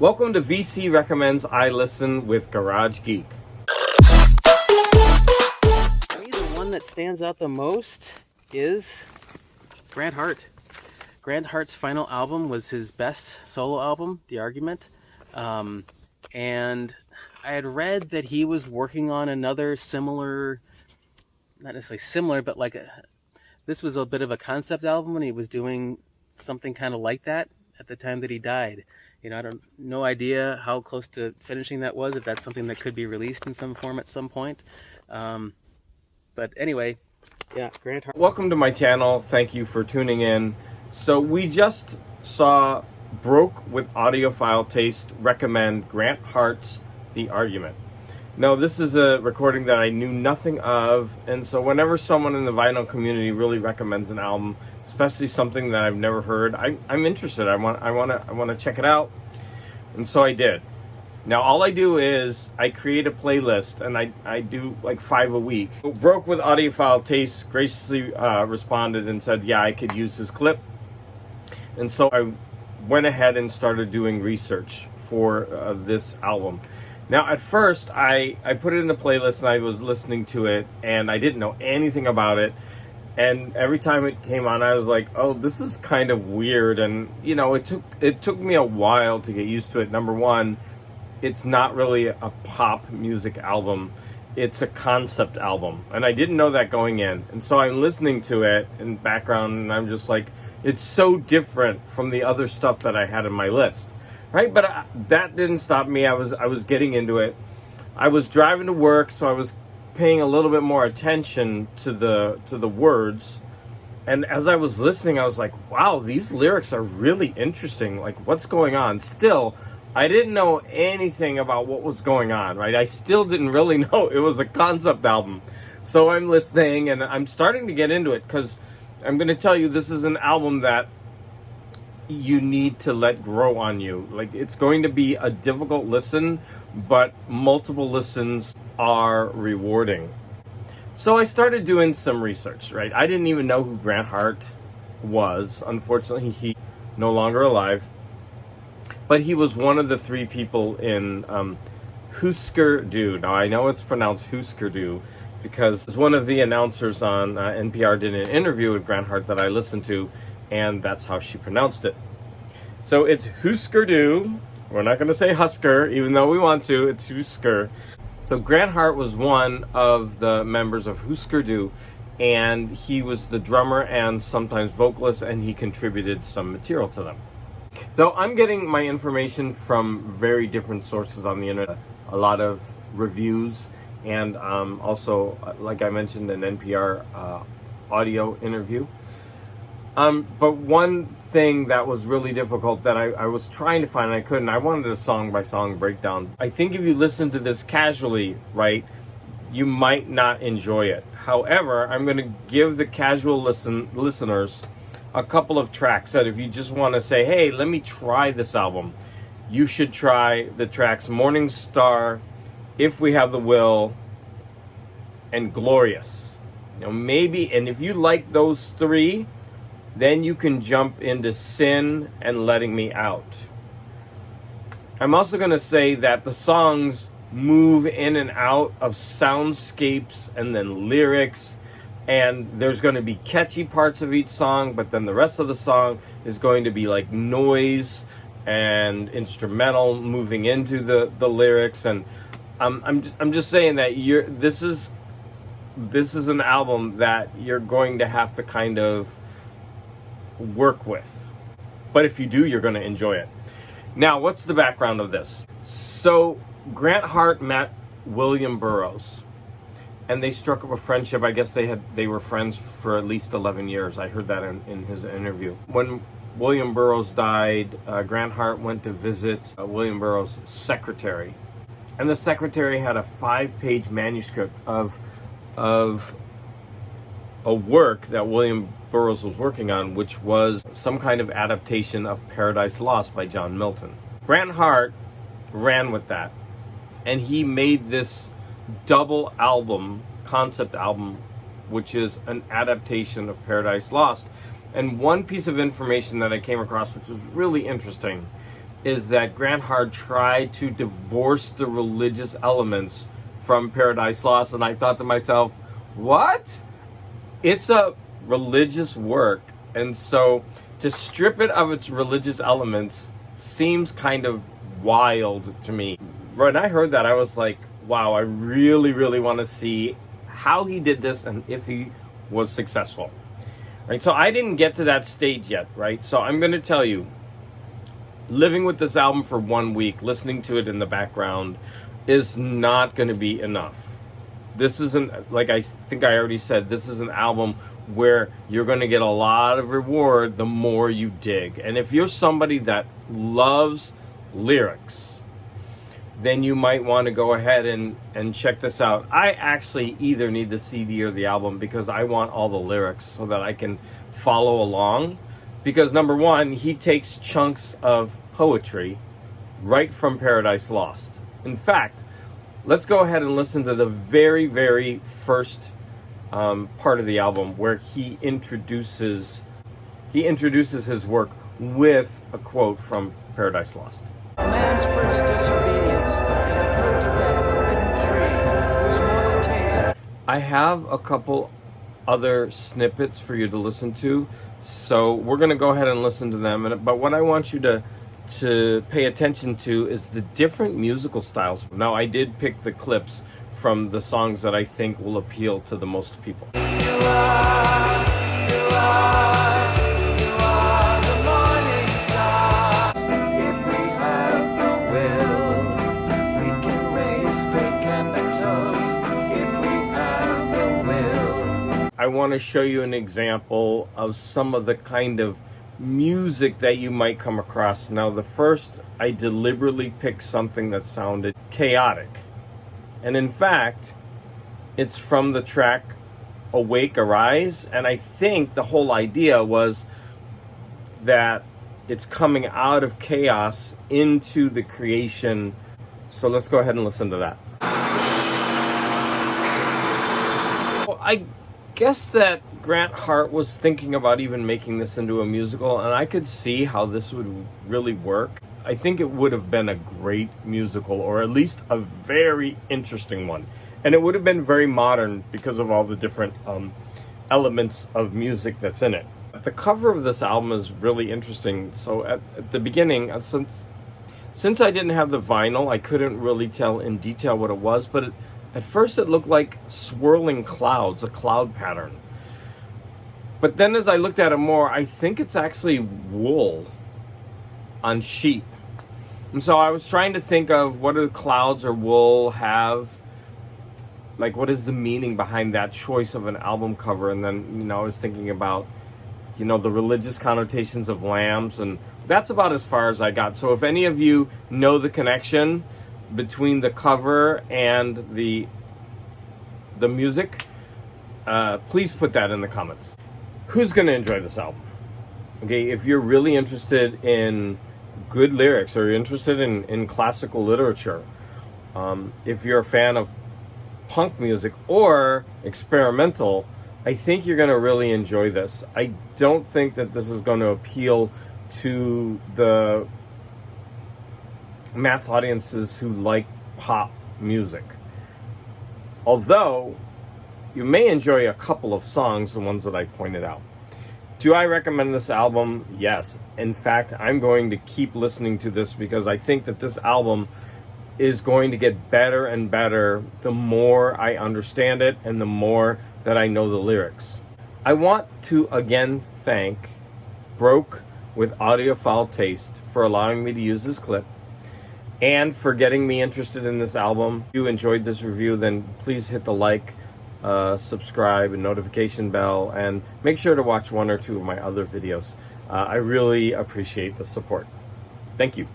Welcome to VC Recommends I Listen with Garage Geek. The one that stands out the most is Grant Hart. Grant Hart's final album was his best solo album, The Argument. And I had read that he was working on another similar, not necessarily similar, but this was a bit of a concept album, and he was doing something kind of like that at the time that he died. No idea how close to finishing that was, if that's something that could be released in some form at some point. But anyway, yeah, Grant Hart. Welcome to my channel. Thank you for tuning in. So we just saw Broke with Audiophile Taste recommend Grant Hart's The Argument. Now, this is a recording that I knew nothing of, and so whenever someone in the vinyl community really recommends an album, especially something that I've never heard, I'm interested. I want to check it out, and so I did. Now, all I do is I create a playlist, and I do like 5 a week. Broke with Audiophile Taste graciously responded and said, yeah, I could use this clip, and so I went ahead and started doing research for this album. Now, at first, I put it in the playlist and I was listening to it, and I didn't know anything about it. And every time it came on, I was like, oh, this is kind of weird. And, it took me a while to get used to it. Number one, it's not really a pop music album. It's a concept album. And I didn't know that going in. And so I'm listening to it in background, and I'm just like, it's so different from the other stuff that I had in my list. Right, but that didn't stop me. I was getting into it. I was driving to work, so I was paying a little bit more attention to the words. And as I was listening, I was like, "Wow, these lyrics are really interesting. Like, what's going on?" Still, I didn't know anything about what was going on. Right, I still didn't really know it was a concept album. So I'm listening, and I'm starting to get into it because I'm going to tell you, this is an album that you need to let grow on you. Like, it's going to be a difficult listen, but multiple listens are rewarding. So I started doing some research, right? I didn't even know who Grant Hart was. Unfortunately, he's no longer alive. But he was one of the 3 people in Husker Du. Now, I know it's pronounced Husker Du because one of the announcers on NPR did an interview with Grant Hart that I listened to, and that's how she pronounced it. So it's Husker Du. We're not going to say Husker, even though we want to. It's Husker. So Grant Hart was one of the members of Husker Du, and he was the drummer and sometimes vocalist, and he contributed some material to them. So I'm getting my information from very different sources on the internet. A lot of reviews, and also, like I mentioned, an NPR audio interview. But one thing that was really difficult that I was trying to find and I couldn't, I wanted a song-by-song breakdown. I think if you listen to this casually, right, you might not enjoy it. However, I'm going to give the casual listeners a couple of tracks that if you just want to say, hey, let me try this album, you should try the tracks Morning Star, If We Have the Will, and Glorious. Maybe, and if you like those 3, then you can jump into Sin and Letting Me Out. I'm also going to say that the songs move in and out of soundscapes and then lyrics, and there's going to be catchy parts of each song, but then the rest of the song is going to be like noise and instrumental moving into the lyrics. And I'm just saying that this is an album that you're going to have to kind of work with, but if you do, you're going to enjoy it. Now, what's the background of this? So Grant Hart met William Burroughs, and they struck up a friendship. I guess they were friends for at least 11 years. I heard that in his interview. When William Burroughs died, Grant Hart went to visit William Burroughs' secretary, and the secretary had a 5-page manuscript of a work that William Burroughs was working on, which was some kind of adaptation of Paradise Lost by John Milton. Grant Hart ran with that, and he made this double album, concept album, which is an adaptation of Paradise Lost. And one piece of information that I came across, which was really interesting, is that Grant Hart tried to divorce the religious elements from Paradise Lost, and I thought to myself, what? It's a religious work, and so to strip it of its religious elements seems kind of wild to me. When I heard that, I was like, wow, I really, really want to see how he did this and if he was successful. Right? So I didn't get to that stage yet, right? So I'm going to tell you, living with this album for 1 week, listening to it in the background, is not going to be enough. This isn't, like I think I already said, this is an album where you're going to get a lot of reward the more you dig. And if you're somebody that loves lyrics, then you might want to go ahead and check this out. I actually either need the CD or the album because I want all the lyrics so that I can follow along. Because number one, he takes chunks of poetry right from Paradise Lost. In fact, let's go ahead and listen to the very, very first part of the album where he introduces his work with a quote from Paradise Lost. Man's first disobedience had put to that forbidden tree, whose mortal taste. I have a couple other snippets for you to listen to, so we're going to go ahead and listen to them. But what I want you to pay attention to is the different musical styles. Now, I did pick the clips from the songs that I think will appeal to the most people. You are the morning star. If we have the will, we can raise great capitals. If we have the will. I want to show you an example of some of the kind of music that you might come across. Now, the first, I deliberately picked something that sounded chaotic. And in fact, it's from the track Awake, Arise. And I think the whole idea was that it's coming out of chaos into the creation. So let's go ahead and listen to that. Well, I guess that Grant Hart was thinking about even making this into a musical, and I could see how this would really work. I think it would have been a great musical, or at least a very interesting one. And it would have been very modern because of all the different elements of music that's in it. The cover of this album is really interesting. So at the beginning, since I didn't have the vinyl, I couldn't really tell in detail what it was, but at first it looked like swirling clouds, a cloud pattern. But then as I looked at it more, I think it's actually wool on sheep. And so I was trying to think of what do clouds or wool have, like what is the meaning behind that choice of an album cover. And then, I was thinking about, the religious connotations of lambs, and that's about as far as I got. So if any of you know the connection between the cover and the music, please put that in the comments. Who's going to enjoy this album? Okay, if you're really interested in good lyrics or you're interested in classical literature, if you're a fan of punk music or experimental, I think you're going to really enjoy this. I don't think that this is going to appeal to the mass audiences who like pop music. Although, you may enjoy a couple of songs, the ones that I pointed out. Do I recommend this album? Yes. In fact, I'm going to keep listening to this because I think that this album is going to get better and better the more I understand it and the more that I know the lyrics. I want to again thank Broke with Audiophile Taste for allowing me to use this clip and for getting me interested in this album. If you enjoyed this review, then please hit the like, subscribe, and notification bell, and make sure to watch one or two of my other videos. I really appreciate the support. Thank you.